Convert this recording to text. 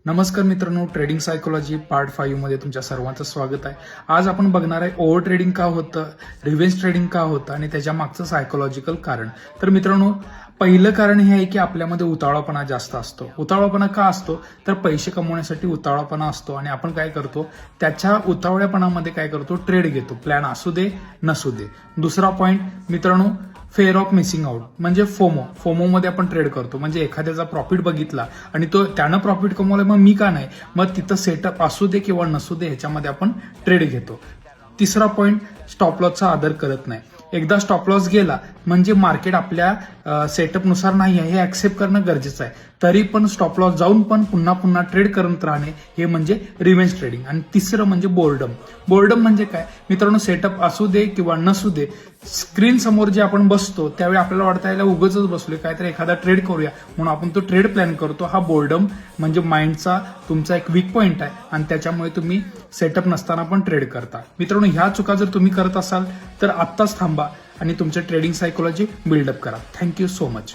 नमस्कार मित्रांनो, trading psychology part 5 मध्ये तुमच्या सर्वांचं स्वागत आहे. आज आपण बघणार आहे ओव्हर ट्रेडिंग का होतं, रिव्हेंज ट्रेडिंग का होतं आणि त्याच्या मागचं सायकोलॉजिकल कारण. तर मित्रांनो, पहिलं कारण हे आहे की आपल्यामध्ये उतावळापणा जास्त असतो. उतावळापणा का असतो? तर पैसे कमवण्यासाठी उतावळापणा असतो आणि आपण काय करतो, त्याच्या उतावळ्यापणामध्ये काय करतो, ट्रेड घेतो. प्लॅन असू दे नसू दे. दुसरा पॉइंट मित्रांनो, फेअर ऑफ मिसिंग आउट म्हणजे फोमो मध्ये आपण ट्रेड करतो. म्हणजे एखाद्याचा प्रॉफिट बघितला आणि तो त्यानं प्रॉफिट कमवलं, मग मी का नाही, मग तिथं सेटअप असू दे किंवा नसू दे ह्याच्यामध्ये आपण ट्रेड घेतो. तिसरा पॉइंट, स्टॉप लॉसचा आदर करत नाही. एकदा स्टॉप लॉस गेला म्हणजे मार्केट आपल्या सेटअपनुसार नाही आहे हे ऍक्सेप्ट करणं गरजेचं आहे. तरी पण स्टॉप लॉस जाऊन पण पुन्हा ट्रेड करत राहणे हे म्हणजे रिव्हेंज ट्रेडिंग. आणि तिसरं म्हणजे बोर्डम म्हणजे काय मित्रांनो, सेटअप असू दे किंवा नसू दे, स्क्रीन समोर जे आपण बसतो त्यावेळी आपल्याला वाटतं याला उगाच बसलोय, काहीतरी एखादा ट्रेड करूया म्हणून आपण तो ट्रेड प्लॅन करतो. हा बोर्डम म्हणजे माइंडचा तुमचा एक वीक पॉइंट आहे आणि त्याच्यामुळे तुम्ही सेटअप नसताना पण ट्रेड करता. मित्रांनो, ह्या चुका जर तुम्ही करत असाल तर आत्ताच थांबा आणि तुमचं ट्रेडिंग सायकोलॉजी बिल्डअप करा. Thank you so much.